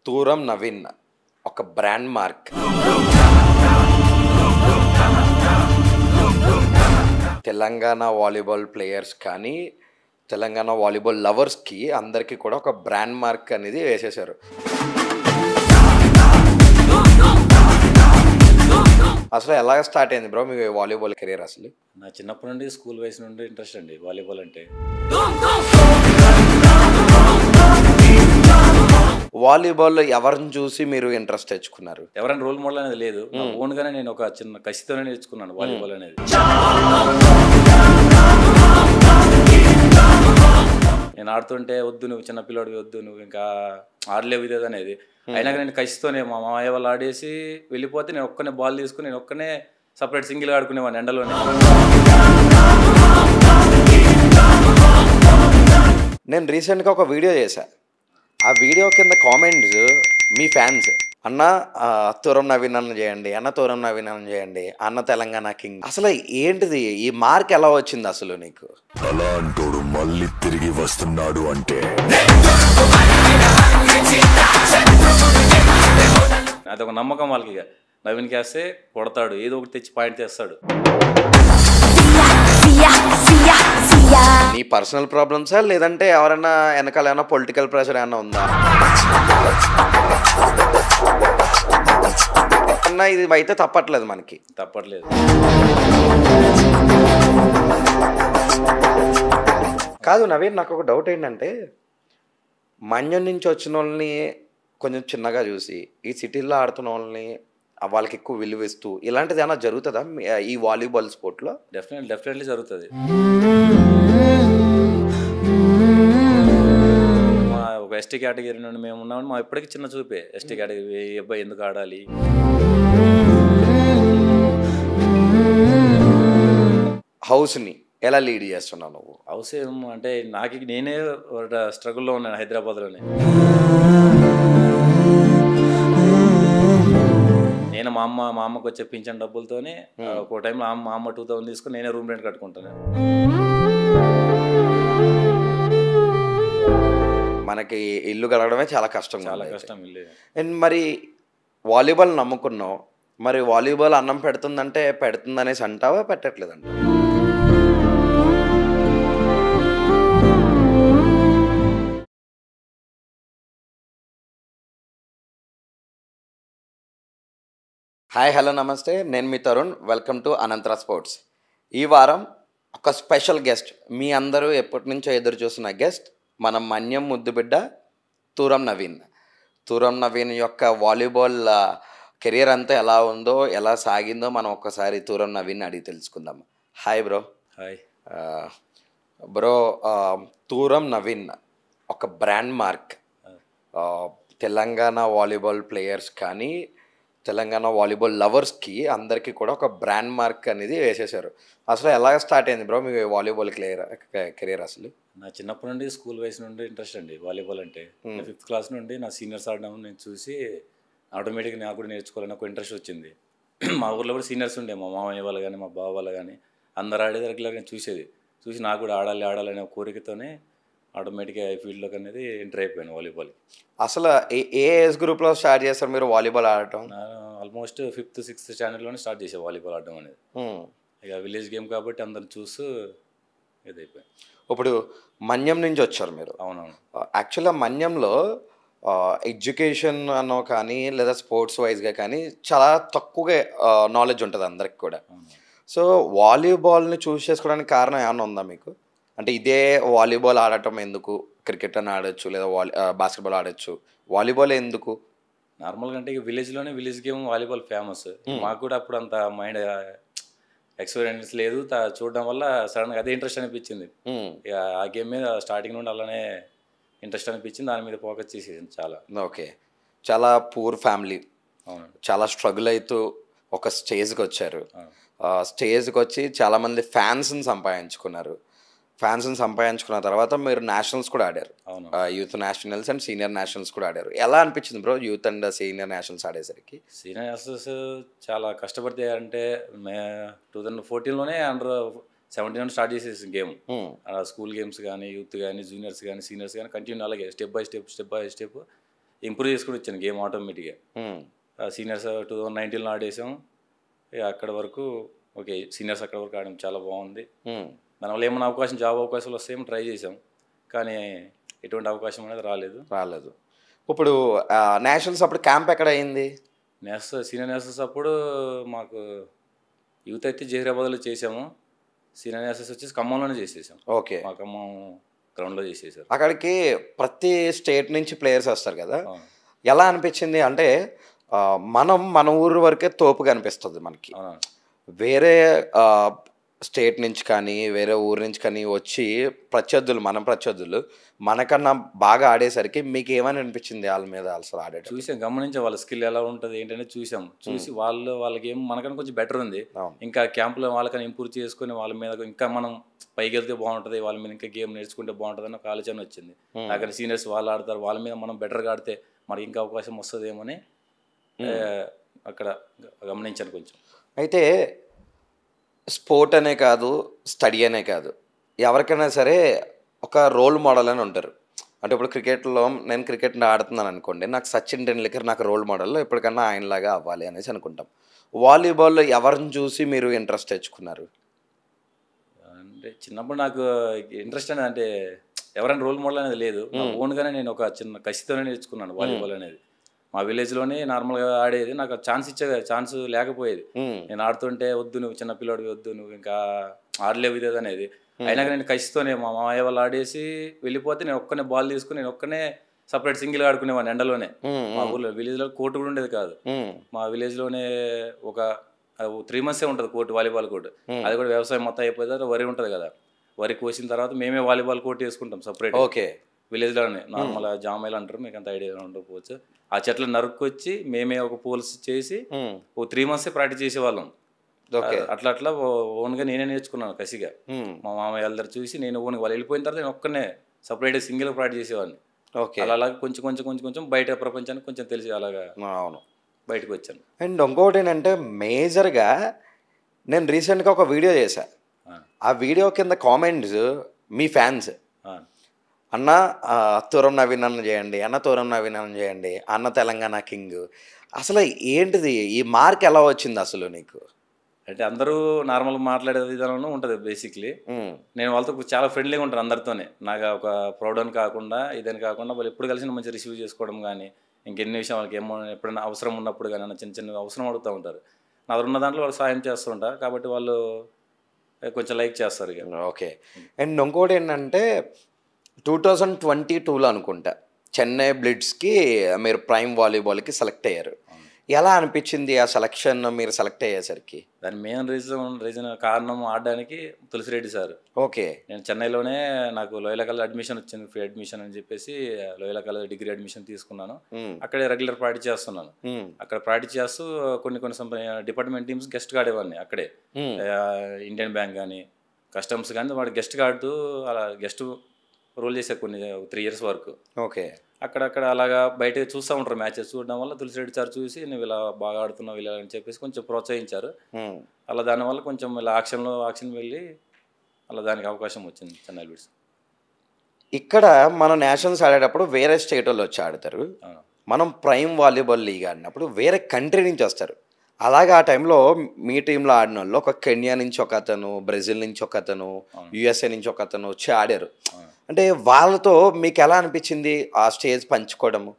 తూరం నవీన్ ఒక brand mark. Telangana volleyball players కానీ Telangana volleyball లవర్స్కి అందరికీ కూడా ఒక బ్రాండ్ మార్క్ అనేది వేసేశారు. అసలు ఎలా స్టార్ట్ అయింది బ్రో మీ వాలీబాల్ కెరీర్? అసలు నా చిన్నప్పటి నుండి స్కూల్ వయసు నుండి ఇంట్రెస్ట్ అండి వాలీబాల్ అంటే. వాలీబాల్లో ఎవరిని చూసి మీరు ఇంట్రెస్ట్ తెచ్చుకున్నారు? ఎవరైనా రోల్ మోడల్ అనేది లేదు, నా ఓన్గానే నేను ఒక చిన్న కసితోనే నేర్చుకున్నాను వాలీబాల్ అనేది. నేను ఆడుతుంటే వద్దు నువ్వు చిన్నపిల్లడివి, వద్దు నువ్వు ఇంకా ఆడలేవు ఇది అనేది. అయినా నేను కసితోనే మా మామయ్య వాళ్ళు ఆడేసి వెళ్ళిపోతే నేను ఒక్కనే బాల్ తీసుకుని నేను ఒక్కనే సపరేట్ సింగిల్గా ఆడుకునేవాడిని ఎండలోనే. నేను రీసెంట్గా ఒక వీడియో చేశా. ఆ వీడియో కింద కామెంట్స్ మీ ఫ్యాన్స్, అన్న తూరం నవీన్ అన్న చేయండి, అన్న తూరం నవీన్ అన్న చేయండి, అన్న తెలంగాణ కింగ్. అసలు ఏంటిది ఈ మార్క్ ఎలా వచ్చింది అసలు నీకు? అలా అంటోడు మళ్ళీ తిరిగి వస్తున్నాడు అంటే అదొక నమ్మకం వాళ్ళకి. ఇక నవీన్కి వేస్తే కొడతాడు, ఏదో ఒకటి తెచ్చి పాయింట్ తెస్తాడు. నీ పర్సనల్ ప్రాబ్లమ్సా లేదంటే ఎవరైనా వెనకాల ఏమైనా పొలిటికల్ ప్రెషర్ ఏమైనా ఉందా? అన్న ఇది అయితే తప్పట్లేదు, మనకి తప్పట్లేదు. కాదు నవీన్, నాకు ఒక డౌట్ ఏంటంటే మన్యం నుంచి వచ్చిన వాళ్ళని కొంచెం చిన్నగా చూసి ఈ సిటీల్లో ఆడుతున్న వాళ్ళని వాళ్ళకి ఎక్కువ విలువిస్తూ ఇలాంటిది ఏమైనా జరుగుతుందా ఈ వాలీబాల్ స్పోర్ట్లో? డెఫినెట్లీ జరుగుతుంది. మా ఒక ఎస్టీ కేటగిరీ నుండి మేము ఉన్నామని మా ఇప్పటికీ చిన్న చూపే. ఎస్టీ కేటగిరీ ఈ అబ్బాయి ఎందుకు ఆడాలి? హౌస్ని ఎలా లీడ్ చేస్తున్నావు నువ్వు? హౌస్ అంటే నేనే స్ట్రగుల్లో ఉన్నాను హైదరాబాద్లోనే. నేను మా అమ్మకు వచ్చే పింఛన్ డబ్బులతోనే ఒక టైంలో మా అమ్మ 2000 తీసుకుని నేనే రూమ్ రెంట్ కట్టుకుంటాను. మనకి ఇల్లు గడవడమే చాలా కష్టం. ఇల్లు. అండ్ మరి వాలీబాల్ నమ్ముకున్నావు, మరి వాలీబాల్ అన్నం పెడుతుందంటే పెడుతుందనేసి అంటావా, పెట్టట్లేదంట? హాయ్, హలో, నమస్తే. నేను మీ తరుణ్. వెల్కమ్ టు అనంతర స్పోర్ట్స్. ఈ వారం ఒక స్పెషల్ గెస్ట్, మీ అందరూ ఎప్పటి నుంచో ఎదురు చూస్తున్న గెస్ట్, మన మన్యం ముద్దుబిడ్డ తూరం నవీన్. తూరం నవీన్ యొక్క వాలీబాల్ కెరియర్ అంతా ఎలా ఉందో, ఎలా సాగిందో మనం ఒక్కసారి తూరం నవీన్ అడిగి తెలుసుకుందాం. Hi bro. Hi bro. Turam Naveen ఒక brand mark. Telangana volleyball players కానీ తెలంగాణ వాలీబాల్ లవర్స్కి అందరికీ కూడా ఒక బ్రాండ్ మార్క్ అనేది వేసేశారు. అసలు ఎలా స్టార్ట్ అయింది బ్రో మీ వాలీబాల్ కెరీర్? అసలు నా చిన్నప్పటి నుండి స్కూల్ వయసు నుండి ఇంట్రెస్ట్ అండి వాలీబాల్ అంటే. 5th క్లాస్ నుండి నా సీనియర్స్ ఆడడం నేను చూసి ఆటోమేటిక్గా నాకు కూడా నేర్చుకోవాలని ఒక ఇంట్రెస్ట్ వచ్చింది. మా ఊర్లో కూడా సీనియర్స్ ఉండే, మా మామయ్య వాళ్ళు కానీ మా బావ వాళ్ళు కానీ అందరు ఆడేది రెగ్యులర్గా చూసి నాకు కూడా ఆడాలి అనే కోరికతోనే ఆటోమేటిక్గా ఈ ఫీల్డ్లోకి అనేది ఎంటర్ అయిపోయాను వాలీబాల్. అసలు ఏ ఏజ్ గ్రూప్లో స్టార్ట్ చేస్తారు మీరు వాలీబాల్ ఆడటం? ఆల్మోస్ట్ 5th 6th స్టాండర్డ్లోనే స్టార్ట్ చేసే వాలీబాల్ ఆడడం అనేది. ఇక విలేజ్ గేమ్ కాబట్టి అందరిని చూస్తూ ఇదైపోయాయి. ఇప్పుడు మన్యం నుంచి వచ్చారు మీరు. అవునవును. యాక్చువల్గా మన్యంలో ఎడ్యుకేషన్ అనో కానీ లేదా స్పోర్ట్స్ వైజ్గా కానీ చాలా తక్కువగా నాలెడ్జ్ ఉంటుంది అందరికి కూడా. సో వాలీబాల్ని చూస్ చేసుకోవడానికి కారణం ఏమైనా ఉందా మీకు? అంటే ఇదే వాలీబాల్ ఆడటం ఎందుకు? క్రికెట్ అని ఆడచ్చు, లేదా బాస్కెట్బాల్ ఆడచ్చు, వాలీబాల్ ఎందుకు? నార్మల్గా అంటే ఇక విలేజ్ గేమ్ వాలీబాల్ ఫేమస్. మాకు కూడా అప్పుడు అంత మైండ్ ఎక్స్పీరియన్స్ లేదు, చూడడం వల్ల సడన్గా అదే ఇంట్రెస్ట్ అనిపించింది. ఇక ఆ గేమ్ మీద స్టార్టింగ్ నుండి అలానే ఇంట్రెస్ట్ అనిపించింది, దాని మీద ఫోకస్ చేసేసింది చాలా. ఓకే. చాలా పూర్ ఫ్యామిలీ, అవును, చాలా స్ట్రగుల్ అవుతూ ఒక స్టేజ్కి వచ్చారు. స్టేజ్కి వచ్చి చాలామంది ఫ్యాన్స్ని సంపాదించుకున్న తర్వాత మీరు నేషనల్స్ కూడా ఆడారు. Youth nationals and senior nationals కూడా ఆడారు. ఎలా అనిపించింది bro youth and senior nationals ఆడేసరికి? సీనియర్ నేషనల్స్ చాలా కష్టపడితే అంటే 2014లోనే అండర్-17 స్టార్ట్ చేసేసి గేమ్. స్కూల్ గేమ్స్ కానీ యూత్ కానీ జూనియర్స్ కానీ సీనియర్స్ కానీ కంటిన్యూ అలాగే స్టెప్ బై స్టెప్ ఇంప్రూవ్ చేసుకుని వచ్చాను గేమ్ ఆటోమేటిక్గా. సీనియర్స్ 2019లో ఆడేసాం. ఇక అక్కడ వరకు ఓకే, సీనియర్స్ అక్కడ వరకు ఆడాం, చాలా బాగుంది. దానివల్ల ఏమైనా అవకాశం, జాబ్ అవకాశాలు వస్తాయేమో ట్రై చేసాం, కానీ ఎటువంటి అవకాశం అనేది రాలేదు. ఇప్పుడు నేషనల్స్ అప్పుడు క్యాంప్ ఎక్కడ అయింది? సీనియర్ నేషనల్స్ అప్పుడు మాకు యూత్ అయితే జహీరాబాద్లో చేసాము. సీనియర్ నేషనల్స్ వచ్చేసి ఖమ్మంలోనే చేసేసాం. ఓకే, మా ఖమ్మం గ్రౌండ్లో చేసేసారు. అక్కడికి ప్రతి స్టేట్ నుంచి ప్లేయర్స్ వస్తారు కదా, ఎలా అనిపించింది అంటే మన ఊరు వరకే తోపుగా అనిపిస్తుంది మనకి. వేరే స్టేట్ నుంచి కానీ వేరే ఊరు నుంచి కానీ వచ్చి ప్రత్యర్థులు మనకన్నా బాగా ఆడేసరికి మీకు ఏమని అనిపించింది వాళ్ళ మీద అసలు ఆడేటప్పుడు? చూసాం, గమనించాం వాళ్ళ స్కిల్ ఎలా ఉంటుంది ఏంటనే చూసి వాళ్ళకి ఏం మనకన్నా కొంచెం బెటర్ ఉంది. ఇంకా క్యాంపులో వాళ్ళకన్నా ఇంప్రూవ్ చేసుకుని వాళ్ళ మీద ఇంకా మనం పైకి వెళ్తే బాగుంటుంది, వాళ్ళ మీద ఇంకా గేమ్ నేర్చుకుంటే బాగుంటుంది అని ఒక ఆలోచన వచ్చింది. అక్కడ సీనియర్స్ వాళ్ళు ఆడతారు, వాళ్ళ మీద మనం బెటర్గా ఆడితే మనకి ఇంకా అవకాశం వస్తుందేమో అని అక్కడ గమనించాను కొంచెం. అయితే స్పోర్ట్ అనే కాదు, స్టడీ అనే కాదు, ఎవరికైనా సరే ఒక రోల్ మోడల్ అని ఉంటారు. అంటే ఇప్పుడు క్రికెట్లో నేను క్రికెట్ ఆడుతున్నాను అనుకోండి, నాకు సచిన్ టెండూల్కర్ నాకు రోల్ మోడల్, ఎప్పటికన్నా ఆయనలాగా అవ్వాలి అనేసి అనుకుంటాం. వాలీబాల్లో ఎవరిని చూసి మీరు ఇంట్రెస్ట్ తెచ్చుకున్నారు? అంటే చిన్నప్పుడు నాకు ఇంట్రెస్ట్ అనేది అంటే ఎవరైనా రోల్ మోడల్ అనేది లేదు. నా ఓన్గానే నేను ఒక చిన్న కసితోనే నేర్చుకున్నాను వాలీబాల్ అనేది. మా విలేజ్లోనే నార్మల్గా ఆడేది, నాకు ఛాన్స్ లేకపోయేది. నేను ఆడుతుంటే వద్దు నువ్వు చిన్న పిల్లోడివి, వద్దు నువ్వు ఇంకా ఆడలేవు ఇది అనేది. అయినా నేను కసితోనే మా మామయ్య వాళ్ళు ఆడేసి వెళ్ళిపోతే నేను ఒక్కనే బాల్ తీసుకుని నేను ఒక్కనే సపరేట్ సింగిల్ ఆడుకునేవాడిని ఎండలోనే. మా ఊళ్ళో విలేజ్లో కోర్టు కూడా ఉండేది కాదు. మా విలేజ్లోనే ఒక 3 months ఉంటుంది కోర్టు, వాలీబాల్ కోర్టు. అది కూడా వ్యవసాయం మొత్తం అయిపోయిన తర్వాత వరి ఉంటుంది కదా, వరి కోసిన తర్వాత మేమే వాలీబాల్ కోర్టు వేసుకుంటాం సపరేట్. ఓకే, విలేజ్లోనే నార్మల్ జామాయిలు అంటారు, మీకు అంత ఐడియా ఉండకపోవచ్చు. ఆ చెట్లు నరుక్కొచ్చి మేమే ఒక పోల్స్ చేసి 3 months ప్రాక్టీస్ చేసేవాళ్ళం. అట్లా ఓన్గా నేనే నేర్చుకున్నాను కసిగా. మా మామయ్య అందరు చూసి నేను ఓన్గా వాళ్ళు వెళ్ళిపోయిన తర్వాత నేను ఒక్కనే సపరేట్గా సింగిల్ ప్రాక్టీస్ చేసేవాడిని. అలా కొంచెం బయట ప్రపంచానికి కొంచెం తెలిసి అలాగా బయటకు వచ్చాను. అండ్ ఇంకోటి ఏంటంటే మేజర్గా నేను రీసెంట్గా ఒక వీడియో చేశా. ఆ వీడియో కింద కామెంట్స్ మీ ఫ్యాన్స్, అన్న తూరం నవీన్ అన్న చేయండి, తూరం నవీన్ అన్న చేయండి, అన్న తెలంగాణ కింగ్. అసలు ఏంటిది ఈ మార్క్ ఎలా వచ్చింది అసలు నీకు? అంటే అందరూ నార్మల్గా మాట్లాడే విధానంలో ఉంటుంది బేసిక్లీ. నేను వాళ్ళతో చాలా ఫ్రెండ్లీగా ఉంటాను అందరితోనే. నాకు ఒక ప్రౌడ్ అని కాకుండా ఇదని కాకుండా వాళ్ళు ఎప్పుడు కలిసి మంచిగా రిసీవ్ చేసుకోవడం కానీ, ఇంకెన్ని విషయం వాళ్ళకి ఏమో ఎప్పుడైనా అవసరం ఉన్నప్పుడు కానీ చిన్న అవసరం అడుగుతూ ఉంటారు. నా ఉన్న దాంట్లో వాళ్ళు సాయం చేస్తూ ఉంటారు కాబట్టి వాళ్ళు కొంచెం లైక్ చేస్తారు ఇక. ఓకే. అండ్ ఇంకోటి ఏంటంటే 2022లో అనుకుంటా చెన్నై బ్లిట్స్కి మీరు ప్రైమ్ వాలీబాల్కి సెలెక్ట్ అయ్యారు. ఎలా అనిపించింది ఆ సెలక్షన్ మీరు సెలెక్ట్ అయ్యేసరికి? దాని మెయిన్ రీజన్ కారణం ఆడడానికి తులసిరెడ్డి సార్. ఓకే, నేను చెన్నైలోనే నాకు లోయల కాలేజ్ అడ్మిషన్ వచ్చింది, ఫ్రీ అడ్మిషన్ అని చెప్పేసి లోయల కాలేజ్ డిగ్రీ అడ్మిషన్ తీసుకున్నాను. అక్కడే రెగ్యులర్ ప్రాక్టీస్ చేస్తున్నాను. అక్కడ ప్రాక్టీస్ చేస్తూ కొన్ని డిపార్ట్మెంట్ టీమ్స్ గెస్ట్గా ఆడేవాడిని అక్కడే. ఇండియన్ బ్యాంక్ కానీ కస్టమ్స్ కానీ వాడు గెస్ట్గా ఆడుతూ అలా గెస్ట్ రోల్ చేసే కొన్ని 3 years వరకు. ఓకే, అక్కడక్కడ అలాగా బయట చూస్తూ ఉంటారు మ్యాచెస్. చూడడం వల్ల తులసిరెడ్డి సార్ చూసి నువ్వు ఇలా బాగా ఆడుతున్నావు ఇలా అని చెప్పేసి కొంచెం ప్రోత్సహించారు. అలా దానివల్ల కొంచెం ఇలా ఆక్షన్ వెళ్ళి అలా దానికి అవకాశం వచ్చింది చెన్నై బ్లిట్స్. ఇక్కడ మనం నేషనల్స్ ఆడేటప్పుడు వేరే స్టేట్ వాళ్ళు వచ్చి ఆడతారు, మనం ప్రైమ్ వాలీబాల్ లీగ్ ఆడినప్పుడు వేరే కంట్రీ నుంచి వస్తారు. అలాగే ఆ టైంలో మీ టీంలో ఆడిన వాళ్ళు ఒక కెన్యా నుంచి ఒక అతను, బ్రెజిల్ నుంచి ఒక అతను, USA నుంచి ఒక అతను వచ్చి ఆడారు. అంటే వాళ్ళతో మీకు ఎలా అనిపించింది ఆ స్టేజ్ పంచుకోవడము?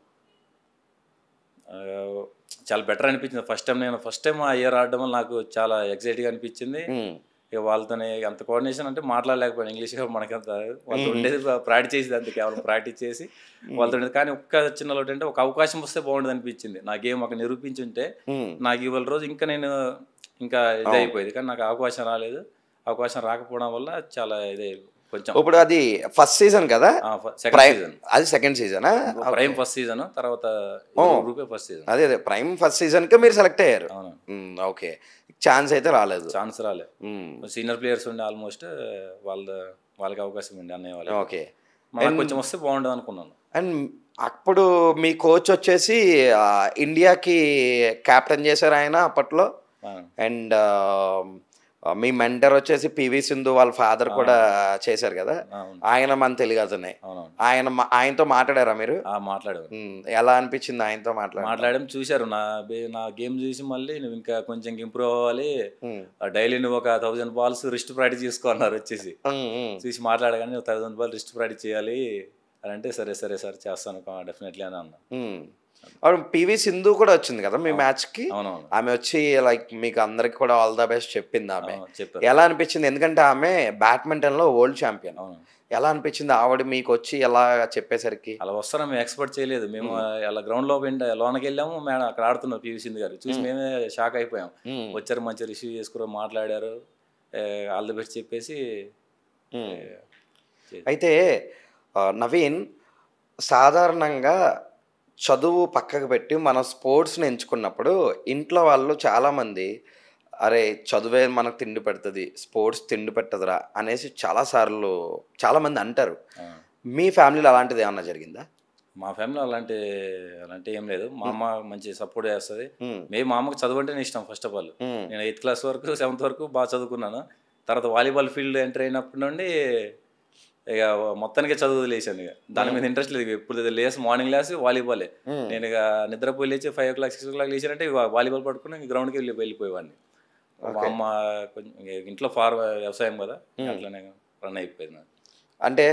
చాలా బెటర్ అనిపించింది. ఫస్ట్ టైం ఆ ఇయర్ ఆడడం వల్ల నాకు చాలా ఎక్సైట్గా అనిపించింది. ఇక వాళ్ళతోనే అంత కోఆర్డినేషన్ అంటే మాట్లాడలేకపోయాను ఇంగ్లీష్గా, మనకంత వాళ్ళతో ఉండేది ప్రాక్టీస్ చేసేది, అంతే కేవలం ప్రాక్టీస్ చేసి వాళ్ళతో ఉండేది. కానీ ఒక్క చిన్న లోటు అంటే ఒక అవకాశం వస్తే బాగుండదు అనిపించింది. నా గేమ్ ఒక నిరూపించుంటే నాకు ఇవాళ రోజు ఇంకా ఇదే అయిపోయేది. కానీ నాకు అవకాశం రాలేదు. అవకాశం రాకపోవడం వల్ల చాలా ఇదే కొంచెం. ఇప్పుడు అది ఫస్ట్ సీజన్ కదా, అది second season, prime first season, తర్వాత గ్రూపే ఫస్ట్ సీజన్. అదే ప్రైమ్ ఫస్ట్ సీజన్కి మీరు సెలెక్ట్ అయ్యారు. ఓకే, ఛాన్స్ అయితే రాలేదు. సీనియర్ ప్లేయర్స్ ఉండే ఆల్మోస్ట్ వాళ్ళకి అవకాశం ఉండే అన్నయ్య వాళ్ళు. ఓకే, కొంచెం వస్తే బాగుండదు అనుకున్నాను. అండ్ అప్పుడు మీ కోచ్ వచ్చేసి ఇండియాకి క్యాప్టెన్ చేశారు ఆయన అప్పట్లో. అండ్ మీ మెంటర్ వచ్చేసి పివి సింధు వాళ్ళ ఫాదర్ కూడా చేశారు కదా, అవును ఆయన మన తెలుగు అతనే. అవునవును. ఆయనతో మాట్లాడారా మీరు? మాట్లాడారు. ఎలా అనిపించింది ఆయనతో మాట్లాడడం చూశారు. నా గేమ్ చూసి మళ్ళీ నువ్వు ఇంకా కొంచెం ఇంప్రూవ్ అవ్వాలి, డైలీ నువ్వు ఒక 1000 బాల్స్ రిస్ట్ ప్రాక్టీస్ చేసుకో అన్నారు వచ్చేసి. చూసి మాట్లాడగానే నువ్వు 1000 బాల్ రిస్ట్ ప్రాక్టీస్ చేయాలి అని అంటే సరే సరే సార్ చేస్తాను డెఫినెట్లీ అని అన్నా. అవును, పివి సింధు కూడా వచ్చింది కదా మీ మ్యాచ్కి. అవునవును. ఆమె వచ్చి లైక్ మీకు అందరికి కూడా ఆల్ ద బెస్ట్ చెప్పింది ఆమె. చెప్పారు. ఎలా అనిపించింది? ఎందుకంటే ఆమె బ్యాడ్మింటన్లో వరల్డ్ ఛాంపియన్. అవును. ఎలా అనిపించింది ఆవిడ మీకు వచ్చి ఎలా చెప్పేసరికి? అలా వస్తారా మేము ఎక్స్పెక్ట్ చేయలేదు. మేము అలా గ్రౌండ్లో లోనకి వెళ్ళాము, మేడం అక్కడ ఆడుతున్నారు పివి సింధు గారు. చూసి మేమే షాక్ అయిపోయాం. వచ్చారు, మంచిగా రిసీవ్ చేసుకున్నారు, మాట్లాడారు, ఆల్ ది బెస్ట్ చెప్పేసి. అయితే నవీన్, సాధారణంగా చదువు పక్కకు పెట్టి మనం స్పోర్ట్స్ని ఎంచుకున్నప్పుడు ఇంట్లో వాళ్ళు చాలామంది అరే చదువే మనకు తిండి పెడుతుంది, స్పోర్ట్స్ తిండి పెట్టదురా అనేసి చాలామంది అంటారు. మీ ఫ్యామిలీలో అలాంటిది ఏమన్నా జరిగిందా? మా ఫ్యామిలీలో అలాంటి ఏం లేదు. మా అమ్మ మంచి సపోర్ట్ చేస్తుంది. మా అమ్మకి చదువు అంటేనే ఇష్టం. ఫస్ట్ ఆఫ్ ఆల్ నేను 8th క్లాస్ వరకు 7th వరకు బాగా చదువుకున్నాను. తర్వాత వాలీబాల్ ఫీల్డ్ ఎంటర్ అయినప్పటి నుండి ఇక మొత్తానికి చదువు లేచాను. ఇక దాని మీద ఇంట్రెస్ట్ లేదు. ఎప్పుడు మార్నింగ్ లేసి వాలీబాలే. నేను ఇక నిద్రపోయి లేచి 5 o'clock 6 o'clock లేచానంటే వాలీబాల్ పట్టుకుని గ్రౌండ్కి వెళ్ళిపోయేవాడిని. మా అమ్మ కొంచెం ఇంట్లో వ్యవసాయం కదా, అట్లనే రన్ అయిపోయింది. అంటే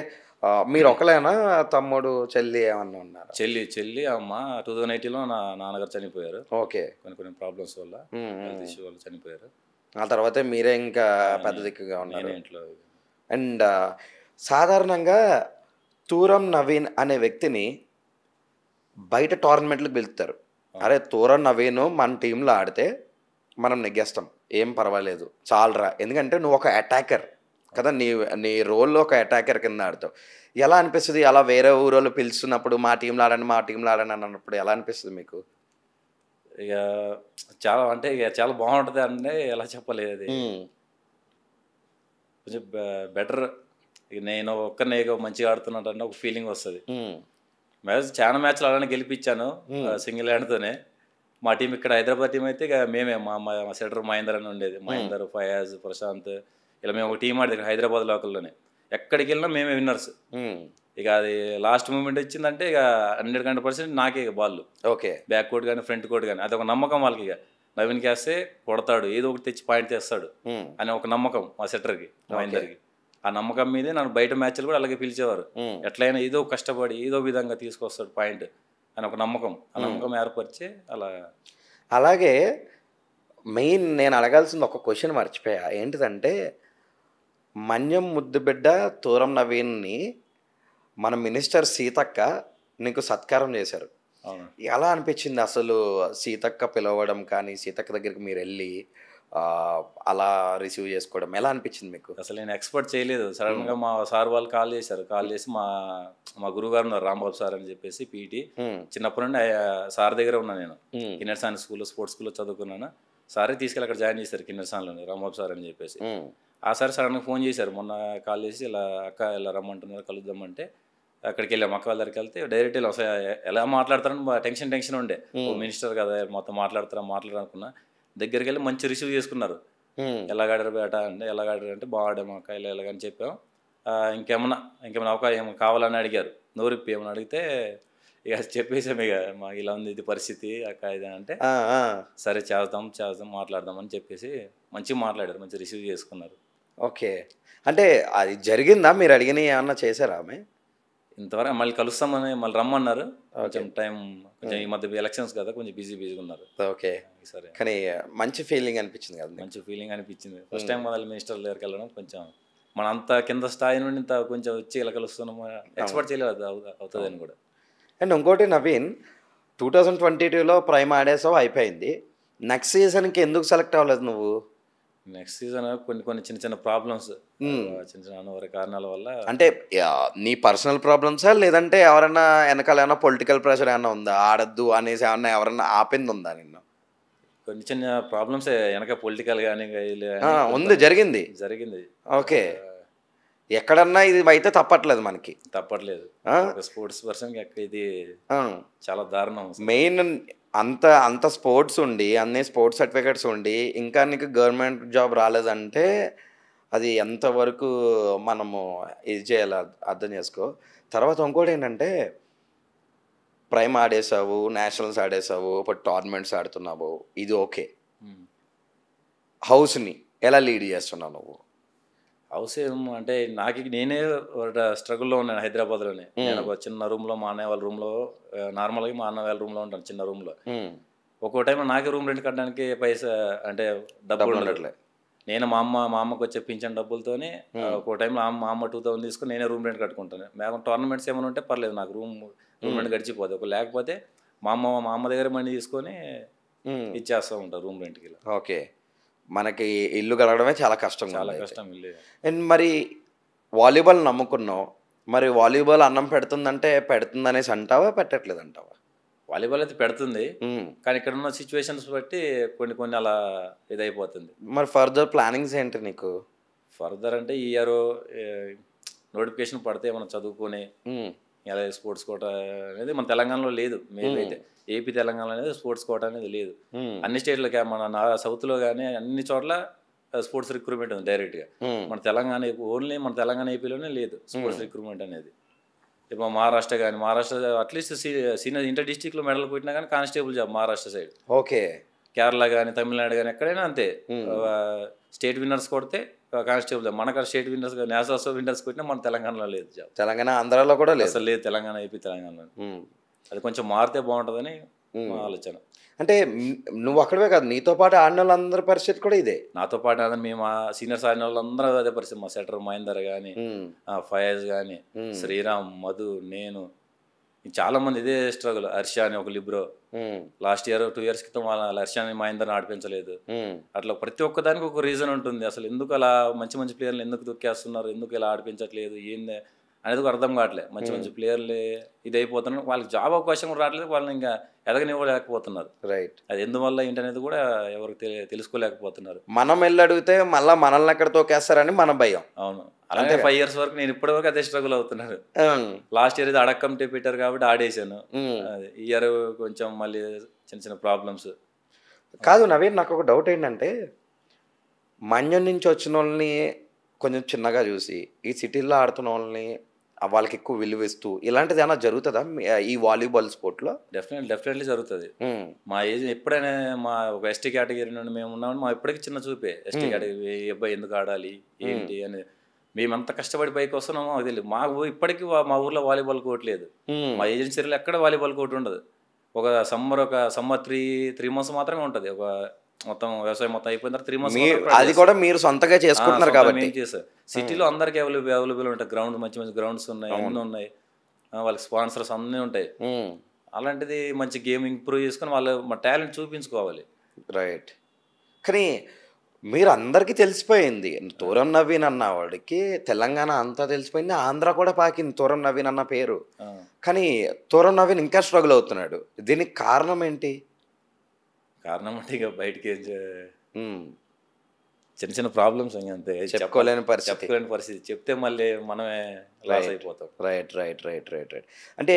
మీరు ఒకలేనా, తమ్ముడు చెల్లి ఏమన్నా ఉన్నారు? చెల్లి అమ్మ 2018లో నా నాన్నగారు చనిపోయారు. ఓకే. కొన్ని ప్రాబ్లమ్స్ వల్ల, హెల్త్ ఇష్యూ వల్ల చనిపోయారు. ఆ తర్వాతే మీరే ఇంకా పెద్ద దిక్కుగా ఉన్నారు ఇంట్లో. అండ్ సాధారణంగా తూరం నవీన్ అనే వ్యక్తిని బయట టోర్నమెంట్లకు పిలుస్తారు. అరే తూరం నవీన్ మన టీంలో ఆడితే మనం నెగ్గేస్తాం, ఏం పర్వాలేదు, చాలరా, ఎందుకంటే నువ్వు ఒక అటాకర్ కదా, నీ రోల్లో ఒక అటాకర్ కింద ఆడుతావు. ఎలా అనిపిస్తుంది అలా వేరే ఊరోళ్ళు పిలుస్తున్నప్పుడు మా టీంలో ఆడండి అన్నప్పుడు ఎలా అనిపిస్తుంది మీకు? ఇక చాలా బాగుంటుంది అంటే ఎలా చెప్పలేదు. అది కొంచెం బెటర్. ఇక నేను ఒక్కనే మంచిగా ఆడుతున్నట్టు ఒక ఫీలింగ్ వస్తుంది. చాలా మ్యాచ్లు అలానే గెలిపించాను సింగిల్ హ్యాండ్తోనే. మా టీం ఇక్కడ హైదరాబాద్ టీం అయితే ఇక మేమే మా సెటర్ మహేందర్ అని ఉండేది. మహేందర్, ఫయాజ్, ప్రశాంత్, ఇలా మేము ఒక టీం ఆడేది హైదరాబాద్ లోకల్లోనే. ఎక్కడికి వెళ్ళినా మేమే విన్నర్స్. ఇక అది లాస్ట్ మూమెంట్ వచ్చిందంటే ఇక 100% నాకే ఇక బాల్. ఓకే. బ్యాక్ కోర్ట్ కానీ ఫ్రంట్ కోర్ట్ కానీ అదొక నమ్మకం వాళ్ళకి. ఇక నవీన్కి వేస్తే కొడతాడు, ఏదో ఒకటి తెచ్చి పాయింట్ తెస్తాడు అని ఒక నమ్మకం మా సెటర్కి, మహేందర్కి. ఆ నమ్మకం మీదే నన్ను బయట మ్యాచ్లు కూడా అలాగే పిలిచేవారు. ఎట్లయినా ఏదో కష్టపడి ఏదో విధంగా తీసుకొస్తాడు పాయింట్ అని ఒక నమ్మకం. ఆ నమ్మకం ఏర్పరిచి అలాగే మెయిన్ నేను అడగాల్సింది ఒక క్వశ్చన్ మర్చిపోయా. ఏంటిదంటే మన్యం ముద్దుబిడ్డ తూరం నవీన్ని మన మినిస్టర్ సీతక్క నీకు సత్కారం చేశారు. ఎలా అనిపించింది అసలు సీతక్క పిలవడం కానీ, సీతక్క దగ్గరికి మీరు వెళ్ళి అలా రిసీవ్ చేసుకోవడం ఎలా అనిపించింది మీకు? అసలు నేను ఎక్స్పెక్ట్ చేయలేదు. సడన్గా మా సార్ వాళ్ళు కాల్ చేసి మా గురువు గారు ఉన్నారు, రాంబాబు సార్ అని చెప్పేసి పీటీ. చిన్నప్పటి నుండి సార్ దగ్గర ఉన్నా నేను. కిన్నెర్ సాన్ స్కూల్లో, స్పోర్ట్స్ స్కూల్లో చదువుకున్నాను. సారే తీసుకెళ్ళి అక్కడ జాయిన్ చేశారు కిన్నెర్ సాన్లోనే, రాంబాబు సార్ అని చెప్పేసి. ఆ సార్ సడన్గా ఫోన్ చేశారు మొన్న, కాల్ చేసి ఇలా అక్క ఇలా రమ్మంటున్నారు కలుద్దామంటే అక్కడికి వెళ్ళాం. అక్క వాళ్ళ దగ్గరికి వెళ్తే డైరెక్ట్ వెళ్ళాం. ఎలా మాట్లాడతారని టెన్షన్ ఉండే. మినిస్టర్ కదా మొత్తం మాట్లాడాలనుకున్నా. దగ్గరికి వెళ్ళి మంచి రిసీవ్ చేసుకున్నారు. ఎలాగాడారు బేట అంటే, ఎలాగాడారు అంటే బాగాడాము అక్క ఇలా ఎలాగని చెప్పాం. ఇంకేమన్నా అవకాశం కావాలని అడిగారు. నోరిప్పి ఏమన్నా అడిగితే ఇక చెప్పేసాం, ఇక మాకు ఇలా ఉంది ఇది పరిస్థితి అక్క ఇది అంటే, సరే చేద్దాం మాట్లాడదామని చెప్పేసి మంచిగా మాట్లాడారు, మంచిగా రిసీవ్ చేసుకున్నారు. ఓకే. అంటే అది జరిగిందా? మీరు అడిగినవి ఏమన్నా చేశారా ఆమె? ఇంతవరకు మళ్ళీ కలుస్తామని మళ్ళీ రమ్మన్నారు. కొంచెం టైం కొంచెం ఈ మధ్య ఎలక్షన్స్ కదా, కొంచెం బిజీగా ఉన్నారు. ఓకే. సరే. కానీ మంచి ఫీలింగ్ అనిపించింది కదా? మంచి ఫీలింగ్ అనిపించింది. ఫస్ట్ టైం మొదలు మినిస్టర్ దగ్గరికి వెళ్ళడం. కొంచెం మన అంత కింద స్థాయి నుండి ఇంత కొంచెం వచ్చి ఇలా కలుస్తున్నాం, ఎక్స్పెక్ట్ చేయలేదు అవుతుందని కూడా. అండ్ ఇంకోటి నవీన్, 2022లో ప్రైమ్ ఆడేసావు, అయిపోయింది. నెక్స్ట్ సీజన్కి ఎందుకు సెలెక్ట్ అవ్వలేదు నువ్వు? నెక్స్ట్ సీజన్ కొన్ని చిన్న ప్రాబ్లమ్స్, చిన్న అనివార్య కారణాల వల్ల. అంటే నీ పర్సనల్ ప్రాబ్లమ్సా, లేదంటే ఎవరైనా వెనకాల ఏమైనా పొలిటికల్ ప్రెషర్ ఏమైనా ఉందా, ఆడద్దు అనేసి ఏమన్నా ఎవరన్నా ఆపింది ఉందా నిన్ను? కొన్ని చిన్న ప్రాబ్లమ్స్ వెనక పొలిటికల్ కానీ ఉంది, జరిగింది. ఓకే. ఎక్కడన్నా ఇది అయితే తప్పట్లేదు, స్పోర్ట్స్ పర్సన్ ఇది చాలా దారుణం. మెయిన్ అంత అంత స్పోర్ట్స్ ఉండి, అన్ని స్పోర్ట్స్ సర్టిఫికేట్స్ ఉండి, ఇంకా నీకు గవర్నమెంట్ జాబ్ రాలేదంటే, అది ఎంతవరకు మనము ఇది చేయాలి అర్థం చేసుకో. తర్వాత ఇంకోటేంటంటే, ప్రైమ్ ఆడేసావు, నేషనల్స్ ఆడేసావు, ఇప్పుడు టోర్నమెంట్స్ ఆడుతున్నావు. ఇది ఓకే. హౌస్‌ని ఎలా లీడ్ చేస్తున్నావు నువ్వు? హౌస్ ఏం అంటే నాకు నేనే స్ట్రగుల్లో ఉన్నాను హైదరాబాద్లోనే. నేను ఒక చిన్న రూమ్లో మా అన్నయ్య వాళ్ళ రూమ్లో నార్మల్గా మా అన్నయ్య వాళ్ళ రూమ్లో ఉంటాను, చిన్న రూమ్లో. ఒక్కో టైంలో నాకే రూమ్ రెంట్ కట్టడానికి పైసా అంటే డబ్బులు ఉండట్లే. నేను మా అమ్మకు వచ్చే పింఛన్ డబ్బులతోనే ఒక్కో టైంలో మా అమ్మ 2000 తీసుకుని నేనే రూమ్ రెంట్ కట్టుకుంటాను. మేము టోర్నమెంట్స్ ఏమైనా ఉంటే పర్లేదు, నాకు రూమ్ రెంట్ గడిచిపోతుంది. ఒక లేకపోతే మా అమ్మ దగ్గర మనీ తీసుకొని ఇచ్చేస్తూ ఉంటారు రూమ్ రెంట్కి. ఓకే. మనకి ఇల్లు గడవడమే చాలా కష్టం. చాలా కష్టం ఇల్లు. అండ్ మరి వాలీబాల్ నమ్ముకున్నావు, మరి వాలీబాల్ అన్నం పెడుతుందంటే పెడుతుందనేసి అంటావా, పెట్టట్లేదు అంటావా? వాలీబాల్ అయితే పెడుతుంది, కానీ ఇక్కడ ఉన్న సిచ్యువేషన్స్ బట్టి కొన్ని అలా ఇదైపోతుంది. మరి ఫర్దర్ ప్లానింగ్స్ ఏంటి నీకు? ఫర్దర్ అంటే ఈ ఇయర్ నోటిఫికేషన్ పడితే మనం చదువుకొని ఇలా స్పోర్ట్స్ కోట అనేది మన తెలంగాణలో లేదు. మెయిన్ అయితే ఏపీ తెలంగాణ అనేది స్పోర్ట్స్ కోట అనేది లేదు. అన్ని స్టేట్లకి మన సౌత్లో కానీ అన్ని చోట్ల స్పోర్ట్స్ రిక్రూట్మెంట్ ఉంది డైరెక్ట్గా. మన తెలంగాణ ఓన్లీ మన తెలంగాణ ఏపీలోనే లేదు స్పోర్ట్స్ రిక్రూట్మెంట్ అనేది. ఇప్పుడు మహారాష్ట్ర కానీ అట్లీస్ట్ సీనియర్ ఇంటర్ డిస్టిక్లో మెడల్ కొట్టినా కానీ constable job Maharashtra side. Okay. Kerala కానీ తమిళనాడు కానీ ఎక్కడైనా అంతే. స్టేట్ విన్నర్స్ కొడితే కానిస్టేబుల్ జాబ్. మనకు స్టేట్ విన్నర్స్ నేషనల్ విన్నర్స్ కొట్టినా మన తెలంగాణలో లేదు జాబ్. తెలంగాణ ఆంధ్రాలో కూడా లేదు, అసలు లేదు. తెలంగాణ ఏపీ తెలంగాణలో అది కొంచెం మారితే బాగుంటుందని మా ఆలోచన. అంటే నువ్వు అక్కడవే కాదు, నీతో పాటు ఆడిన వాళ్ళందరి పరిస్థితి కూడా ఇదే. నాతో పాటు అదే మేము సీనియర్స్ ఆడిన వాళ్ళందరూ అదే పరిస్థితి. మా సెటర్ మహేందర్ కానీ, ఫయాజ్ కానీ, శ్రీరామ్, మధు, నేను, చాలా మంది ఇదే స్ట్రగుల్. హర్ష అని ఒక లిబ్రో లాస్ట్ ఇయర్ 2 years క్రితం వాళ్ళ హర్షాని మహేందర్ని ఆడిపించలేదు. అట్లా ప్రతి ఒక్కదానికి ఒక రీజన్ ఉంటుంది. అసలు ఎందుకు అలా మంచి మంచి ప్లేయర్లు ఎందుకు దొక్కేస్తున్నారు, ఎందుకు ఇలా ఆడిపించట్లేదు ఏంది అనేది అర్థం కావట్లేదు. మంచి మంచి ప్లేయర్లు ఇది అయిపోతున్నారు, వాళ్ళకి జాబ్ అవకాశం కూడా రావట్లేదు, వాళ్ళని ఇంకా ఎదగనివ్వలేకపోతున్నారు. రైట్. అది ఎందువల్ల ఏంటనేది కూడా ఎవరికి తెలుసుకోలేకపోతున్నారు. మనం వెళ్ళి అడిగితే మళ్ళీ మనల్ని ఎక్కడ తోకేస్తారని మన భయం. అవును. అలాగే 5 years వరకు నేను ఇప్పటివరకు అదే స్ట్రగుల్ అవుతున్నాను. లాస్ట్ ఇయర్ ఇది అడక్ కమిటీ పెట్టారు కాబట్టి ఆడేసాను. ఈ ఇయర్ కొంచెం మళ్ళీ చిన్న చిన్న ప్రాబ్లమ్స్. కాదు నవీన్, నాకు ఒక డౌట్ ఏంటంటే, మన్యం నుంచి వచ్చిన వాళ్ళని కొంచెం చిన్నగా చూసి ఈ సిటీల్లో ఆడుతున్న వాళ్ళని వాళ్ళకి ఎక్కువ విలువిస్తూ ఇలాంటిది ఏమైనా జరుగుతుందా ఈ వాలీబాల్ స్పోర్ట్లో? డెఫినెట్లీ జరుగుతుంది. మా ఏజ్ ఎప్పుడైనా మా ఒక ఎస్టీ కేటగిరీ నుండి మేము ఉన్నామని మా ఇప్పటికీ చిన్న చూపే. ఎస్టీ కేటగిరీ ఏ అబ్బాయి ఎందుకు ఆడాలి ఏంటి అని. మేము ఎంత కష్టపడి పైకి వస్తున్నామో అది తెలియదు. మా ఇప్పటికీ మా ఊర్లో వాలీబాల్ కోర్టు లేదు. మా ఏజెన్సీలో ఎక్కడ వాలీబాల్ కోర్టు ఉండదు. ఒక సమ్మర్ 3 months మాత్రమే ఉంటుంది. ఒక మొత్తం వ్యవసాయం మొత్తం అయిపోయిన తర్వాత 3 months అది కూడా మీరు సొంతగా చేసుకుంటున్నారు కాబట్టి. సిటీలో అందరికి అవైలబుల్ ఉంటాయి గ్రౌండ్, మంచి మంచి గ్రౌండ్స్ ఉన్నాయి, అన్నీ ఉన్నాయి, వాళ్ళకి స్పాన్సర్స్ అన్నీ ఉంటాయి. అలాంటిది మంచి గేమ్ ఇంప్రూవ్ చేసుకొని వాళ్ళు మా టాలెంట్ చూపించుకోవాలి. రైట్. కానీ మీరు అందరికీ తెలిసిపోయింది, తూరం నవీన్ అన్న వాడికి తెలంగాణ అంతా తెలిసిపోయింది, ఆంధ్ర కూడా పాకింది తూరం నవీన్ అన్న పేరు. కానీ తూరం నవీన్ ఇంకా స్ట్రగుల్ అవుతున్నాడు. దీనికి కారణం ఏంటి? కారణం అంటే ఇక బయటికి చిన్న చిన్న ప్రాబ్లమ్స్ అంతే, చెప్పుకోలేని పరిస్థితి. చెప్తే మళ్ళీ మనమే లాస్ అయిపోతాం. రైట్. అంటే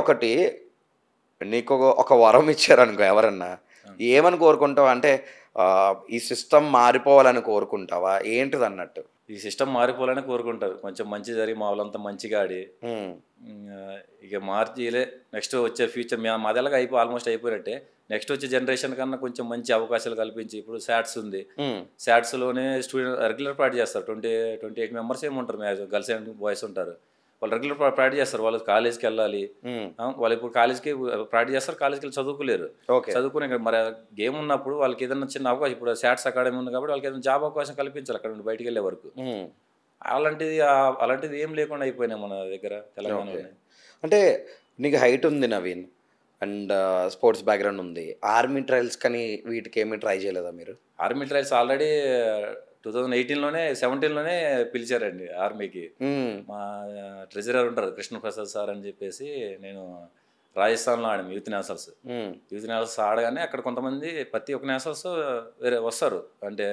ఒకటి నీకు ఒక వరం ఇచ్చారనుకో ఎవరన్నా, ఏమని కోరుకుంటావు? అంటే ఈ సిస్టమ్ మారిపోవాలని కోరుకుంటావా ఏంటిది అన్నట్టు? ఈ సిస్టమ్ మారిపోవాలని కోరుకుంటారు. కొంచెం మంచి జరిగి మా వాళ్ళంతా మంచిగా ఆడి ఇక మార్చిలే నెక్స్ట్ వచ్చే ఫ్యూచర్ మాదెలాగా ఆల్మోస్ట్ అయిపోయినట్టే. నెక్స్ట్ వచ్చే జనరేషన్ కన్నా కొంచెం మంచి అవకాశాలు కల్పించి, ఇప్పుడు శాట్స్ ఉంది, శాట్స్లోనే స్టూడెంట్ రెగ్యులర్ ప్రాక్టీస్ చేస్తారు. 28 members ఏముంటారు, గర్ల్స్ అండ్ బాయ్స్ ఉంటారు. వాళ్ళు రెగ్యులర్ ప్రాక్టీస్ చేస్తారు. వాళ్ళు కాలేజ్కి వెళ్ళాలి, వాళ్ళు ఇప్పుడు కాలేజ్కి ప్రాక్టీస్ చేస్తారు, కాలేజ్కి వెళ్ళి చదువుకోలేరు. చదువుకునే మరి గేమ్ ఉన్నప్పుడు వాళ్ళకి ఏదైనా చిన్న అవకాశం, ఇప్పుడు శాట్స్ అకాడమీ ఉంది కాబట్టి వాళ్ళకి ఏదైనా జాబ్ అవకాశం కల్పించాలి అక్కడ నుండి బయటికి వెళ్ళే వరకు. అలాంటిది ఏం లేకుండా అయిపోయినాయి మన దగ్గర తెలంగాణలో. అంటే నీకు హైట్ ఉంది నవీన్, అండ్ స్పోర్ట్స్ బ్యాక్గ్రౌండ్ ఉంది. ఆర్మీ ట్రయల్స్ కానీ వీటికి ఏమీ ట్రై చేయలేదా మీరు? ఆర్మీ ట్రయల్స్ ఆల్రెడీ 2018లోనే 17లోనే పిలిచారండి ఆర్మీకి. మా ట్రెజరర్ ఉంటారు కృష్ణప్రసాద్ సార్ అని చెప్పేసి, నేను రాజస్థాన్లో ఆడాము యూత్ నేషనల్స్ ఆడగానే అక్కడ కొంతమంది ప్రతి ఒక్క నేషనల్స్ వేరే వస్తారు, అంటే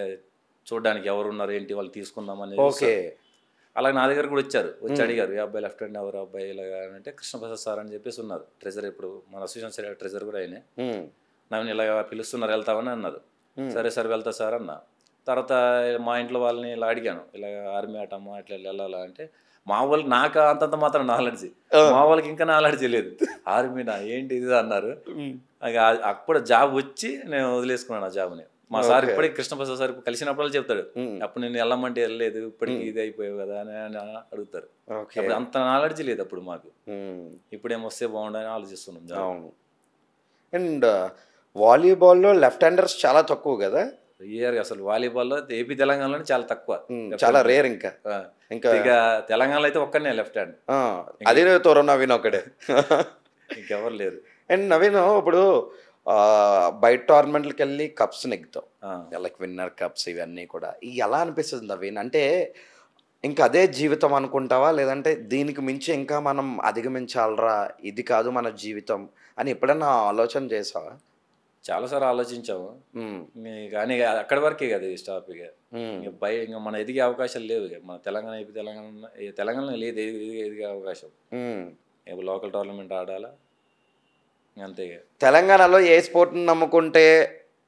చూడడానికి ఎవరు ఉన్నారు ఏంటి వాళ్ళు తీసుకుందామని. ఓకే. అలాగే నా దగ్గర కూడా వచ్చి అడిగారు ఈ అబ్బాయి లెఫ్ట్ హ్యాండ్ ఎవరు అబ్బాయి ఇలాగా అంటే కృష్ణప్రసాద్ సార్ అని చెప్పేసి ఉన్నారు ట్రెజర్. ఇప్పుడు మన అసోసియేషన్ ట్రెజర్ కూడా ఆయనే. నన్ను ఇలాగ పిలుస్తున్నారు వెళ్తామని అన్నారు. సరే సార్ వెళ్తా సార్ అన్న. తర్వాత మా ఇంట్లో వాళ్ళని ఇలా అడిగాను ఇలా ఆర్మీ అటమ్మా ఇట్లా వెళ్ళాలా అంటే మా వాళ్ళకి నాకు అంతంత మాత్రం నాలెడ్జీ, మా వాళ్ళకి ఇంకా నాలెడ్జీ లేదు. ఆర్మీనా ఏంటి ఇది అన్నారు. అప్పుడు జాబ్ వచ్చి నేను వదిలేసుకున్నాను ఆ జాబ్ని. మా సార్ ఇప్పటికి కృష్ణప్రసాద్ సార్ కలిసినప్పుడు చెప్తాడు అప్పుడు నేను వెళ్ళమంటే వెళ్ళలేదు ఇప్పటికి ఇది అయిపోయావు కదా అని అడుగుతారు. అప్పుడు అంత నాలెడ్జీ లేదు అప్పుడు మాకు. ఇప్పుడు ఏమొస్తే బాగుండని ఆలోచిస్తున్నాం జాబ్. అండ్ వాలీబాల్లో లెఫ్ట్ హ్యాండర్స్ చాలా తక్కువ కదా రియర్. అసలు వాలీబాల్లో ఏపీ తెలంగాణలోనే చాలా తక్కువ, చాలా రేర్. ఇంకా ఇక తెలంగాణలో అయితే ఒక్కనే లెఫ్ట్ హ్యాండ్, అదే తోరం నవీన్ ఒకటే, ఇంకెవరు లేరు. అండ్ నవీన్ ఇప్పుడు బయట టోర్నమెంట్లకి వెళ్ళి కప్స్ నెగ్గుతావు, లైక్ విన్నర్ కప్స్ ఇవన్నీ కూడా. ఎలా అనిపిస్తుంది నవీన్? అంటే ఇంకా అదే జీవితం అనుకుంటావా, లేదంటే దీనికి మించి ఇంకా మనం అధిగమించాలరా, ఇది కాదు మన జీవితం అని ఎప్పుడన్నా ఆలోచన చేసావా? చాలాసార్లు ఆలోచించాము కానీ అక్కడి వరకే కదా ఈ స్టాప్. ఇక ఇంకా మన ఎదిగే అవకాశాలు లేవు. ఇక మన తెలంగాణ ఏపీ తెలంగాణలో లేదు ఎదిగే అవకాశం. ఇప్పుడు లోకల్ టోర్నమెంట్ ఆడాలా అంతే. తెలంగాణలో ఏ స్పోర్ట్ని నమ్ముకుంటే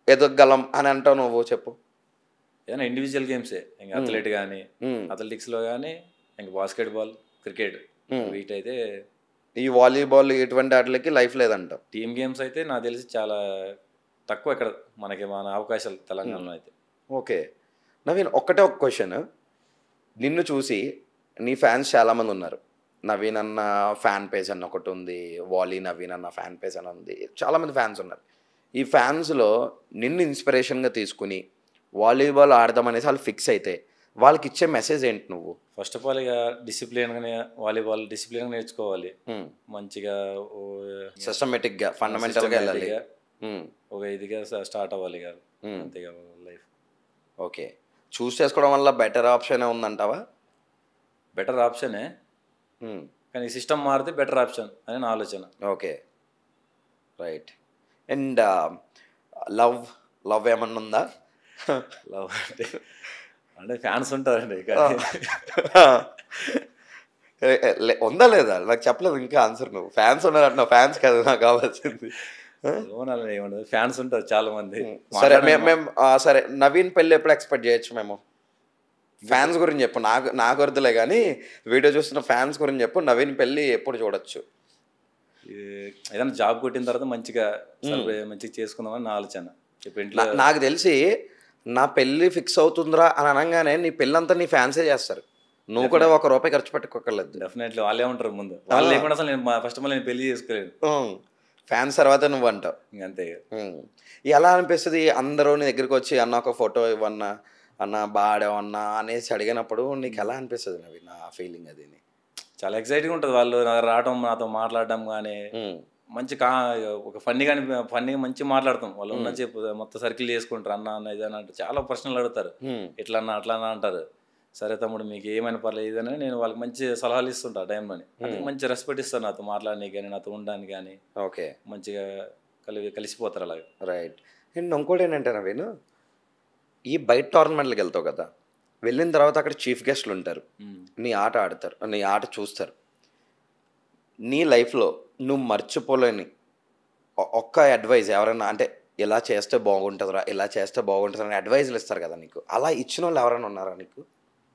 ఎదగలం అని అంటావు నువ్వు? చెప్పు. ఏదైనా ఇండివిజువల్ గేమ్సే, ఇంకా అథ్లెట్ కానీ అథ్లెటిక్స్లో కానీ ఇంకా బాస్కెట్బాల్ క్రికెట్ వీటైతే. ఈ వాలీబాల్ ఇటువంటి వాటికి లైఫ్ లేదంట. టీమ్ గేమ్స్ అయితే నాకు తెలిసి చాలా తక్కువ ఇక్కడ మనకి మన అవకాశాలు తెలంగాణలో అయితే. ఓకే నవీన్, ఒక్కటే ఒక క్వశ్చన్. నిన్ను చూసి నీ ఫ్యాన్స్ చాలామంది ఉన్నారు. నవీన్ అన్న ఫ్యాన్ పేజ్ అని ఒకటి ఉంది, వాలీ నవీన్ అన్న ఫ్యాన్ పేజ్ అని ఉంది, చాలామంది ఫ్యాన్స్ ఉన్నారు. ఈ ఫ్యాన్స్లో నిన్ను ఇన్స్పిరేషన్గా తీసుకుని వాలీబాల్ ఆడదామనేసి వాళ్ళు ఫిక్స్ అయితే వాళ్ళకి ఇచ్చే మెసేజ్ ఏంటి నువ్వు? ఫస్ట్ ఆఫ్ ఆల్ ఇక డిసిప్లిన్గానే వాలీబాల్ డిసిప్లిన్గా నేర్చుకోవాలి, మంచిగా సిస్టమేటిక్గా ఫండమెంటల్గా వెళ్ళాలి, ఒక ఇదిగా స్టార్ట్ అవ్వాలి ఇక అంతేగా లైఫ్. ఓకే, చూస్ చేసుకోవడం వల్ల బెటర్ ఆప్షన్ ఉందంటావా? బెటర్ ఆప్షనే, కానీ సిస్టమ్ మారితే బెటర్ ఆప్షన్ అని నా ఆలోచన. Okay right. అండ్ లవ్ ఏమన్నా ఉందా? లవ్ అంటే ఫ్యాన్స్ ఉంటారండి. ఉందా లేదా నాకు చెప్పలేదు ఇంకా ఆన్సర్. నువ్వు ఫ్యాన్స్ ఉన్నారంటున్నావు, ఫ్యాన్స్ కదా నాకు కావాల్సింది. ఏమన్నా ఫ్యాన్స్ ఉంటారు చాలా మంది. సరే మేము సరే నవీన్ పెళ్ళి ఎప్పుడు ఎక్స్పెక్ట్ చేయొచ్చు మేము? ఫ్యాన్స్ గురించి చెప్పు, నాకు వరదలే కానీ వీడియో చూస్తున్న ఫ్యాన్స్ గురించి చెప్పు. నవీన్ పెళ్ళి ఎప్పుడు చూడొచ్చు? ఏదైనా జాబ్ కొట్టిన తర్వాత మంచిగా చేసుకుందామని నా ఆలోచన. నాకు తెలిసి నా పెళ్ళి ఫిక్స్ అవుతుందిరా అని అనగానే నీ పెళ్ళంతా నీ ఫ్యాన్సే చేస్తారు. నువ్వు కూడా ₹1 ఖర్చు పెట్టుకోకర్లేదు. డెఫినెట్లీ వాళ్ళే ఉంటారు ముందు. వాళ్ళు లేకుండా అసలు నేను ఫస్ట్ ఆఫ్ ఆల్ నేను పెళ్లి చేసుకోలేను. ఫ్యాన్స్ తర్వాత నువ్వు అంటావు అంతే. ఎలా అనిపిస్తుంది అందరూ నీ దగ్గరికి వచ్చి అన్న ఒక ఫోటో ఇవ్వన్నా, అన్న బాడేవన్నా అనేసి అడిగినప్పుడు నీకు ఎలా అనిపిస్తుంది నవి? నా ఫీలింగ్ అది చాలా ఎక్సైటింగ్గా ఉంటుంది. వాళ్ళు రావడం నాతో మాట్లాడడం కానీ మంచి ఒక ఫన్నీగా మంచి మాట్లాడతాం. వాళ్ళు ఉన్న చెప్పు మొత్తం సర్కిల్ చేసుకుంటారు. అన్న ఇది అని అంటే చాలా ప్రశ్నలు అడుగుతారు, ఇట్లా అన్న అట్లా అన్న అంటారు. సరే తమ్ముడు మీకు ఏమైనా పర్లేదు ఇదని నేను వాళ్ళకి మంచి సలహాలు ఇస్తుంటా ఆ టైంలోని. మంచి రెస్పెక్ట్ ఇస్తాను నాతో మాట్లాడడానికి కానీ నాతో ఉండడానికి కానీ. ఓకే, మంచిగా కలిసిపోతారు అలాగే. రైట్. అండ్ ఇంకోటి ఏంటంటే నవీన్, ఈ బయట టోర్నమెంట్లకు వెళ్తావు కదా, వెళ్ళిన తర్వాత అక్కడ చీఫ్ గెస్ట్లు ఉంటారు, నీ ఆట ఆడతారు, నీ ఆట చూస్తారు. నీ లైఫ్లో నువ్వు మర్చిపోలేని ఒక్క అడ్వైజ్ ఎవరైనా అంటే ఇలా చేస్తే బాగుంటుందిరా, ఇలా చేస్తే బాగుంటుంది అని అడ్వైజ్లు ఇస్తారు కదా నీకు, అలా ఇచ్చిన వాళ్ళు ఎవరైనా ఉన్నారా నీకు?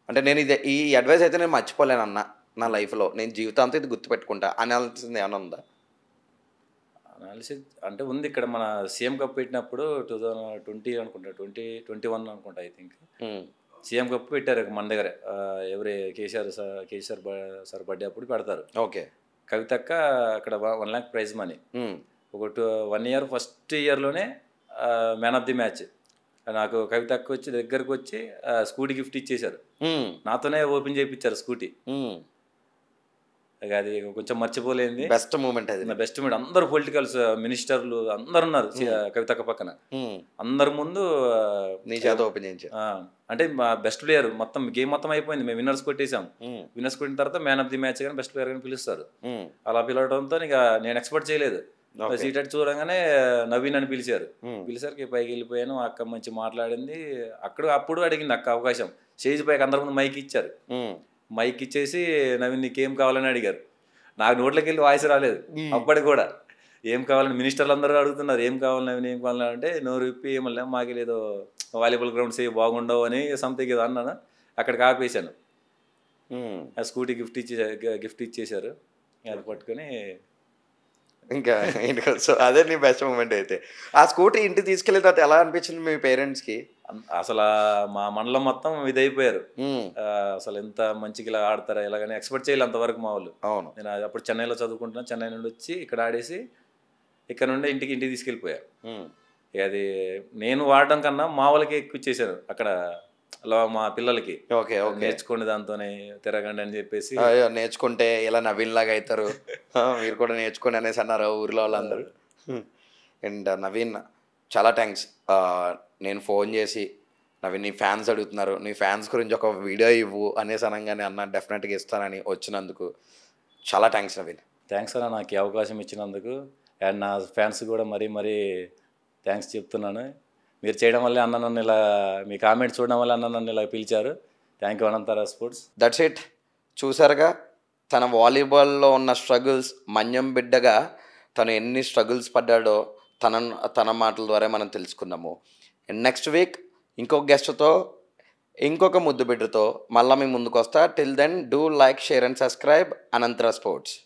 అంటే నేను ఈ అడ్వైజ్ అయితే నేను మర్చిపోలేను అన్న నా లైఫ్లో, నేను జీవితాంతం ఇది గుర్తుపెట్టుకుంటా అనాల్సింది ఏమైనా ఉందా? అనాలిసిస్ అంటే ఉంది. ఇక్కడ మన సీఎం కప్ పెట్టినప్పుడు 2020 అనుకుంటా, 2021 అనుకుంటా ఐ థింక్. సీఎం కప్ పెట్టారు మన దగ్గర. ఎవరి కేసీఆర్ సార్ బర్త్డే అప్పుడు పెడతారు. ఓకే. కవితక్క అక్కడ 1 lakh ప్రైజ్ మనీ. ఒక 1 year ఫస్ట్ ఇయర్లోనే మ్యాన్ ఆఫ్ ది మ్యాచ్ నాకు కవితక్క వచ్చి దగ్గరకు వచ్చి స్కూటీ గిఫ్ట్ ఇచ్చేశారు. నాతోనే ఓపెన్ చేయించారు స్కూటీ. అది కొంచెం మర్చిపోలేంది బెస్ట్ మూమెంట్. అది నా బెస్ట్ మూమెంట్. అందరు పొలిటికల్స్ మినిస్టర్లు అందరు ఉన్నారు కవితక్క పక్కన. అందరు ముందు నీ చేత ఓపెన్ చేయించారు. అంటే మా బెస్ట్ ప్లేయర్ మొత్తం గేమ్ మొత్తం అయిపోయింది, మేము విన్నర్స్ కొట్టేసాం. విన్నర్స్ కొట్టిన తర్వాత మ్యాన్ ఆఫ్ ది మ్యాచ్ కానీ బెస్ట్ ప్లేయర్ కానీ పిలుస్తారు. అలా పిలవడంతో ఇక నేను ఎక్స్పెక్ట్ చేయలేదు. సీట్ అట్టి చూడగానే నవీన్ అని పిలిచారు. పిలిచారు పైకి వెళ్ళిపోయాను. అక్క మంచి మాట్లాడింది. అప్పుడు అడిగింది అక్క అవకాశం. స్టేజ్ పైకి అందరి ముందు మైక్ ఇచ్చారు. మైక్ ఇచ్చేసి నవీన్ నీకేం కావాలని అడిగారు. నాకు నోట్లోకి వెళ్ళి వాయిస్ రాలేదు అప్పటికి కూడా. ఏం కావాలని మినిస్టర్లు అందరూ అడుగుతున్నారు, ఏం కావాలి నవీన్ ఏం కావాలని అంటే నోరు విప్పి ఏమన్నా మాకు ఏదో వాలీబాల్ గ్రౌండ్స్ ఏవి బాగుండవు అని సంథింగ్ ఏదో అన్నాను. అక్కడికి ఆపేశాను. ఆ స్కూటీ గిఫ్ట్ ఇచ్చేశారు. అది పట్టుకొని ఇంకా సో అదే నీ బెస్ట్ మూమెంట్ అయితే. ఆ స్కూటీ ఇంటికి తీసుకెళ్ళిన తర్వాత ఎలా అనిపించింది మీ పేరెంట్స్కి? అసలు మా మండలం మొత్తం ఇదైపోయారు. అసలు ఎంత మంచిగా ఇలా ఆడతారా ఇలాగని ఎక్స్పెక్ట్ చేయాలి అంతవరకు మా వాళ్ళు. అవును. నేను అప్పుడు చెన్నైలో చదువుకుంటున్నాను. చెన్నై నుండి వచ్చి ఇక్కడ ఆడేసి ఇక్కడ నుండి ఇంటికి తీసుకెళ్ళిపోయా. అది నేను వాడడం కన్నా మా వాళ్ళకి ఎక్కువ ఇచ్చేసారు అక్కడ మా పిల్లలకి. ఓకే ఓకే, నేర్చుకోండి దాంతోనే తిరగండి అని చెప్పేసి. నేర్చుకుంటే ఇలా నవీన్ లాగా అవుతారు, మీరు కూడా నేర్చుకోండి అనేసి అన్నారు ఊరిలో వాళ్ళందరూ. అండ్ నవీన్ చాలా థ్యాంక్స్. నేను ఫోన్ చేసి నవీన్ నీ ఫ్యాన్స్ అడుగుతున్నారు, నీ ఫ్యాన్స్ గురించి ఒక వీడియో ఇవ్వు అనేసి అనగానే అన్న డెఫినెట్గా ఇస్తానని వచ్చినందుకు చాలా థ్యాంక్స్ నవీన్. థ్యాంక్స్ అన్న నాకు ఈ అవకాశం ఇచ్చినందుకు. అండ్ నా ఫ్యాన్స్ కూడా మరీ థ్యాంక్స్ చెప్తున్నాను. మీరు చేయడం వల్లే అన్న నన్ను ఇలా, మీ కామెంట్స్ చూడడం వల్ల అన్న నన్ను ఇలా పిలిచారు. Thank you Anantara sports. That's it. చూసారుగా తన వాలీబాల్లో ఉన్న స్ట్రగుల్స్, మన్యం బిడ్డగా తను ఎన్ని స్ట్రగుల్స్ పడ్డాడో తన మాటల ద్వారా మనం తెలుసుకున్నాము. అండ్ నెక్స్ట్ వీక్ ఇంకొక గెస్ట్తో, ఇంకొక ముద్దు బిడ్డతో మళ్ళీ మీ ముందుకు వస్తా. Till then do like, share and subscribe Anantara sports.